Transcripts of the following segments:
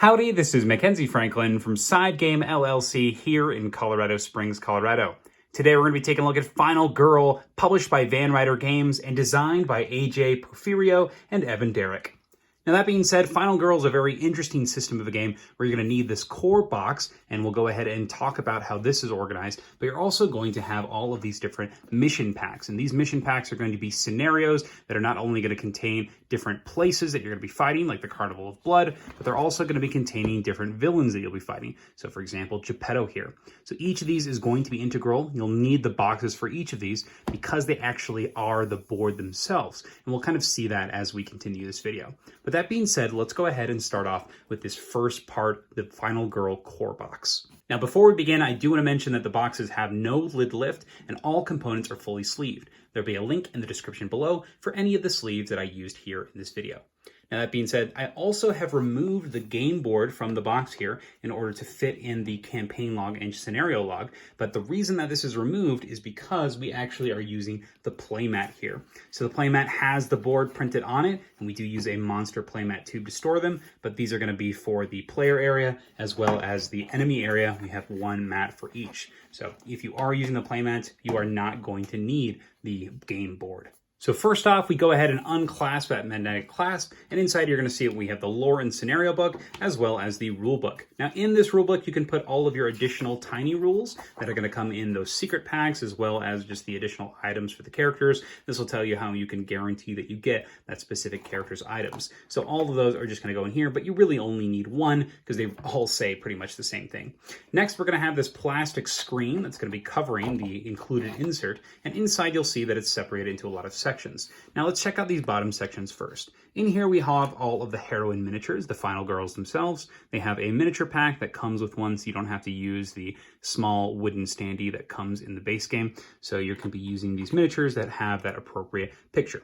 Howdy, this is Mackenzie Franklin from SideGame LLC here in Colorado Springs, Colorado. Today we're going to be taking a look at Final Girl, published by Van Ryder Games and designed by AJ Porfirio and Evan Derrick. Now that being said, Final Girl is a very interesting system of a game where you're going to need this core box, and we'll go ahead and talk about how this is organized, but you're also going to have all of these different mission packs, and these mission packs are going to be scenarios that are not only going to contain different places that you're going to be fighting, like the Carnival of Blood, but they're also going to be containing different villains that you'll be fighting. So for example, Geppetto here. So each of these is going to be integral. You'll need the boxes for each of these because they actually are the board themselves, and we'll kind of see that as we continue this video. But that being said, let's go ahead and start off with this first part, the Final Girl core box. Now, before we begin, I do want to mention that the boxes have no lid lift and all components are fully sleeved. There'll be a link in the description below for any of the sleeves that I used here in this video. Now, that being said, I also have removed the game board from the box here in order to fit in the campaign log and scenario log. But the reason that this is removed is because we actually are using the playmat here. So the playmat has the board printed on it, and we do use a monster playmat tube to store them, but these are going to be for the player area as well as the enemy area. We have one mat for each. So if you are using the playmat, you are not going to need the game board. So first off, we go ahead and unclasp that magnetic clasp, and inside you're going to see we have the lore and scenario book, as well as the rule book. Now in this rule book, you can put all of your additional tiny rules that are going to come in those secret packs, as well as just the additional items for the characters. This will tell you how you can guarantee that you get that specific character's items. So all of those are just going to go in here, but you really only need one because they all say pretty much the same thing. Next, we're going to have this plastic screen that's going to be covering the included insert, and inside you'll see that it's separated into a lot of sections. Now let's check out these bottom sections first. In here we have all of the heroine miniatures, the Final Girls themselves. They have a miniature pack that comes with one, so you don't have to use the small wooden standee that comes in the base game. So you're going to be using these miniatures that have that appropriate picture.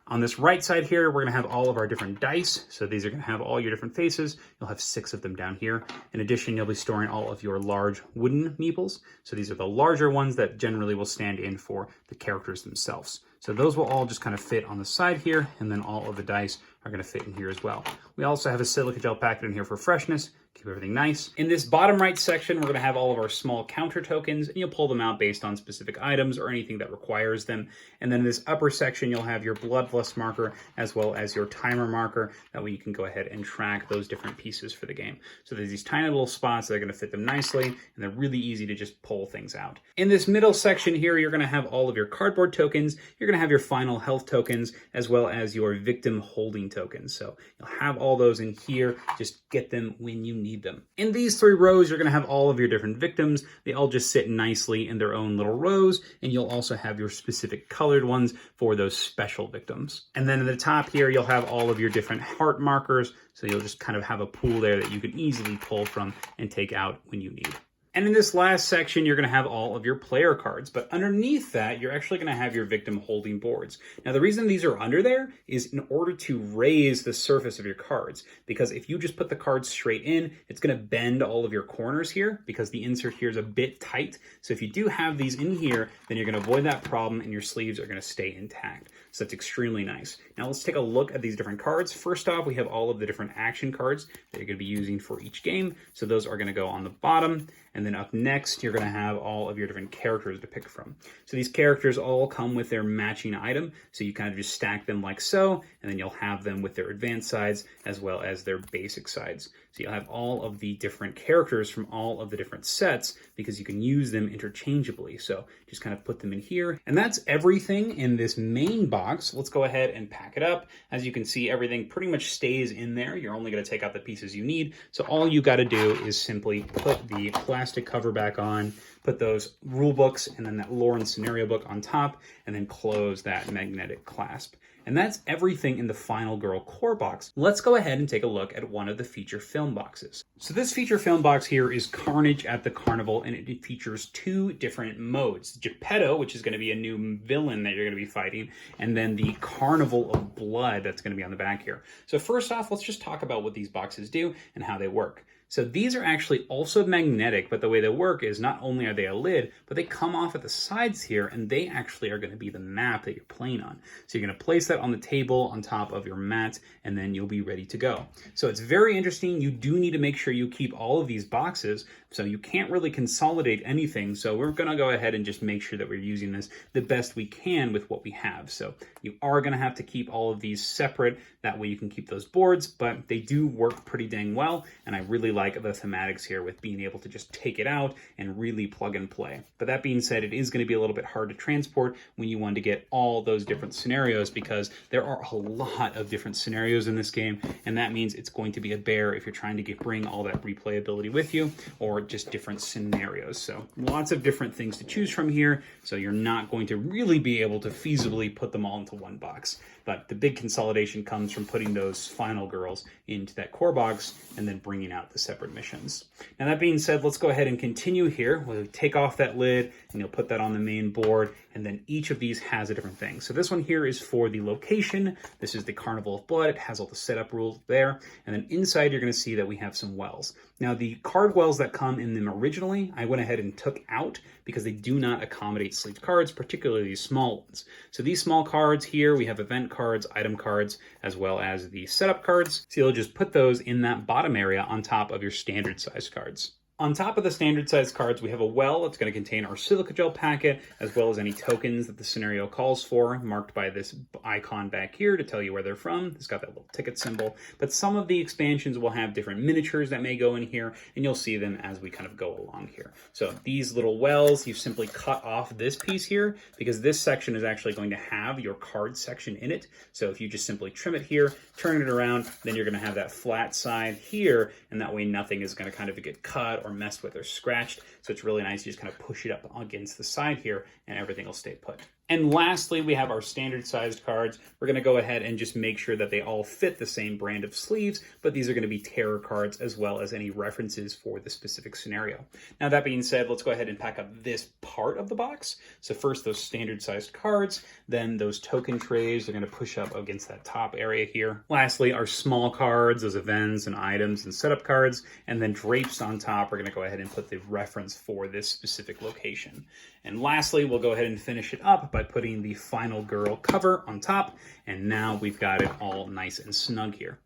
On this right side here, we're going to have all of our different dice. So these are going to have all your different faces. You'll have 6 of them down here. In addition, you'll be storing all of your large wooden meeples. So these are the larger ones that generally will stand in for the characters themselves. So those will all just kind of fit on the side here, and then all of the dice are going to fit in here as well. We also have a silica gel packet in here for freshness. Keep everything nice. In this bottom right section, we're going to have all of our small counter tokens, and you'll pull them out based on specific items or anything that requires them. And then in this upper section, you'll have your bloodlust marker as well as your timer marker. That way you can go ahead and track those different pieces for the game. So there's these tiny little spots that are going to fit them nicely, and they're really easy to just pull things out. In this middle section here, you're going to have all of your cardboard tokens. You're going to have your final health tokens as well as your victim holding tokens. So you'll have all those in here. Just get them when you need them. In these 3 rows, you're going to have all of your different victims. They all just sit nicely in their own little rows, and you'll also have your specific colored ones for those special victims. And then at the top here, you'll have all of your different heart markers, so you'll just kind of have a pool there that you can easily pull from and take out when you need. And in this last section, you're going to have all of your player cards, but underneath that, you're actually going to have your victim holding boards. Now, the reason these are under there is in order to raise the surface of your cards, because if you just put the cards straight in, it's going to bend all of your corners here because the insert here is a bit tight. So if you do have these in here, then you're going to avoid that problem and your sleeves are going to stay intact. So that's extremely nice. Now let's take a look at these different cards. First off, we have all of the different action cards that you're going to be using for each game. So those are going to go on the bottom. And then up next, you're going to have all of your different characters to pick from. So these characters all come with their matching item. So you kind of just stack them like so, and then you'll have them with their advanced sides as well as their basic sides. So you'll have all of the different characters from all of the different sets because you can use them interchangeably. So just kind of put them in here. And that's everything in this main box. Let's go ahead and pack it up. As you can see, everything pretty much stays in there. You're only going to take out the pieces you need. So all you got to do is simply put the plastic cover back on, put those rule books and then that lore and scenario book on top, and then close that magnetic clasp. And that's everything in the Final Girl core box. Let's go ahead and take a look at one of the feature film boxes. So this feature film box here is Carnage at the Carnival, and it features 2 different modes. Geppetto, which is going to be a new villain that you're going to be fighting, and then the Carnival of Blood that's going to be on the back here. So first off, let's just talk about what these boxes do and how they work. So these are actually also magnetic, but the way they work is not only are they a lid, but they come off at the sides here, and they actually are going to be the map that you're playing on. So you're going to place that on the table on top of your mat, and then you'll be ready to go. So it's very interesting. You do need to make sure you keep all of these boxes, so you can't really consolidate anything. So we're going to go ahead and just make sure that we're using this the best we can with what we have. So you are going to have to keep all of these separate. That way you can keep those boards, but they do work pretty dang well, and I really like the thematics here with being able to just take it out and really plug and play. But that being said, it is going to be a little bit hard to transport when you want to get all those different scenarios, because there are a lot of different scenarios in this game, and that means it's going to be a bear if you're trying to bring all that replayability with you, or just different scenarios. So lots of different things to choose from here, so you're not going to really be able to feasibly put them all into one box. But the big consolidation comes from putting those final girls into that core box and then bringing out the separate missions. Now that being said, let's go ahead and continue here. We'll take off that lid and you'll put that on the main board, and then each of these has a different thing. So this one here is for the location. This is the Carnival of Blood. It has all the setup rules there. And then inside you're going to see that we have some wells. Now the card wells that come in them originally, I went ahead and took out because they do not accommodate sleeved cards, particularly these small ones. So these small cards here, we have event cards, item cards, as well as the setup cards. So you'll just put those in that bottom area on top of your standard size cards. On top of the standard size cards, we have a well that's going to contain our silica gel packet, as well as any tokens that the scenario calls for, marked by this icon back here to tell you where they're from. It's got that little ticket symbol. But some of the expansions will have different miniatures that may go in here, and you'll see them as we kind of go along here. So these little wells, you simply cut off this piece here, because this section is actually going to have your card section in it. So if you just simply trim it here, turn it around, then you're going to have that flat side here, and that way nothing is going to kind of get cut or messed with or scratched. So it's really nice. You just kind of push it up against the side here and everything will stay put. And lastly, we have our standard sized cards. We're going to go ahead and just make sure that they all fit the same brand of sleeves, but these are going to be terror cards as well as any references for the specific scenario. Now that being said, let's go ahead and pack up this part of the box. So first those standard sized cards, then those token trays are going to push up against that top area here. Lastly, our small cards, those events and items and setup cards, and then drapes on top. We're going to go ahead and put the reference for this specific location. And lastly, we'll go ahead and finish it up by putting the final girl cover on top. And now we've got it all nice and snug here.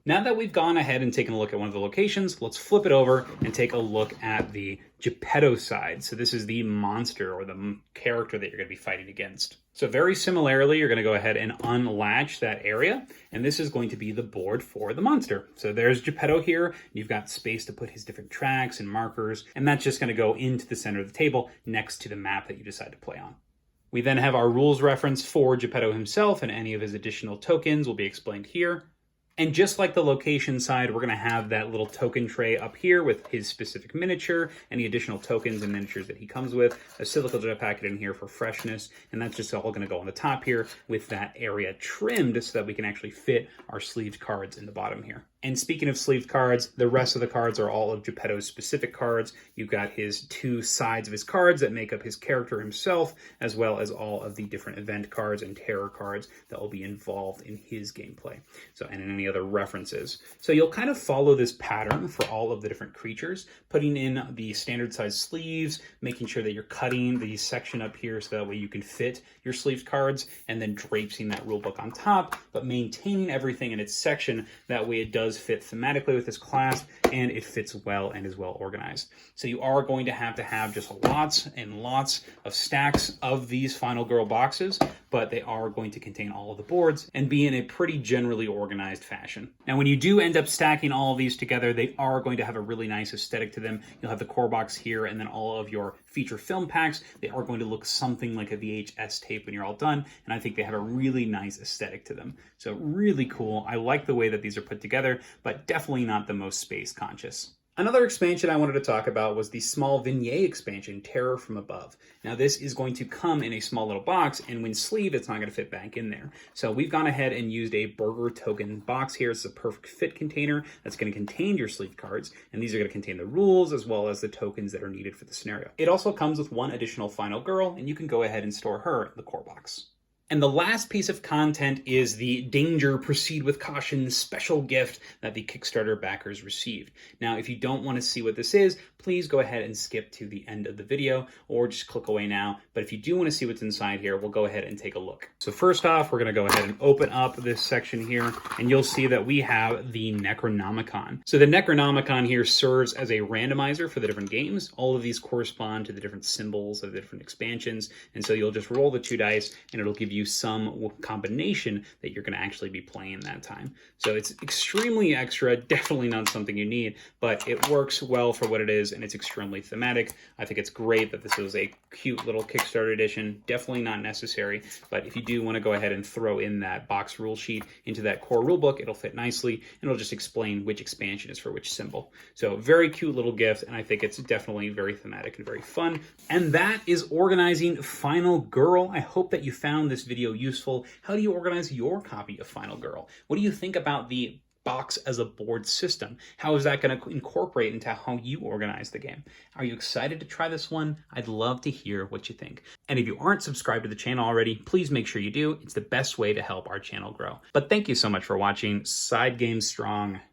Now that we've gone ahead and taken a look at one of the locations, let's flip it over and take a look at the Geppetto side. So this is the monster or the character that you're going to be fighting against. So very similarly, you're going to go ahead and unlatch that area, and this is going to be the board for the monster. So there's Geppetto here. You've got space to put his different tracks and markers, and that's just going to go into the center of the table next to the map that you decide to play on. We then have our rules reference for Geppetto himself, and any of his additional tokens will be explained here. And just like the location side, we're going to have that little token tray up here with his specific miniature, any additional tokens and miniatures that he comes with, a silica gel packet in here for freshness, and that's just all going to go on the top here with that area trimmed so that we can actually fit our sleeved cards in the bottom here. And speaking of sleeved cards, the rest of the cards are all of Geppetto's specific cards. You've got his two sides of his cards that make up his character himself, as well as all of the different event cards and terror cards that will be involved in his gameplay. So, and in any other references. So you'll kind of follow this pattern for all of the different creatures, putting in the standard size sleeves, making sure that you're cutting the section up here so that way you can fit your sleeved cards, and then draping that rulebook on top, but maintaining everything in its section. That way it does fit thematically with this class, and it fits well and is well organized. So you are going to have just lots and lots of stacks of these Final Girl boxes, but they are going to contain all of the boards and be in a pretty generally organized fashion. Now, when you do end up stacking all of these together, they are going to have a really nice aesthetic to them. You'll have the core box here, and then all of your feature film packs. They are going to look something like a VHS tape when you're all done, and I think they have a really nice aesthetic to them. So really cool. I like the way that these are put together, but definitely not the most space conscious. Another expansion I wanted to talk about was the small Vignette expansion, Terror from Above. Now this is going to come in a small little box, and when sleeved, it's not going to fit back in there. So we've gone ahead and used a burger token box here. It's a perfect fit container that's going to contain your sleeved cards, and these are going to contain the rules as well as the tokens that are needed for the scenario. It also comes with one additional Final Girl, and you can go ahead and store her in the core box. And the last piece of content is the Danger, Proceed with Caution special gift that the Kickstarter backers received. Now, if you don't want to see what this is, please go ahead and skip to the end of the video or just click away now. But if you do want to see what's inside here, we'll go ahead and take a look. So first off, we're going to go ahead and open up this section here, and you'll see that we have the Necronomicon. So the Necronomicon here serves as a randomizer for the different games. All of these correspond to the different symbols of the different expansions. And so you'll just roll the 2 dice and it'll give you some combination that you're going to actually be playing that time. So it's extremely extra, definitely not something you need, but it works well for what it is, and it's extremely thematic. I think it's great that this was a cute little Kickstarter edition. Definitely not necessary, but if you do want to go ahead and throw in that box rule sheet into that core rulebook, it'll fit nicely, and it'll just explain which expansion is for which symbol. So very cute little gift, and I think it's definitely very thematic and very fun. And that is organizing Final Girl. I hope that you found this video useful. How do you organize your copy of Final Girl? What do you think about the box as a board system? How is that going to incorporate into how you organize the game? Are you excited to try this one? I'd love to hear what you think. And if you aren't subscribed to the channel already, please make sure you do. It's the best way to help our channel grow. But thank you so much for watching. SideGame Strong.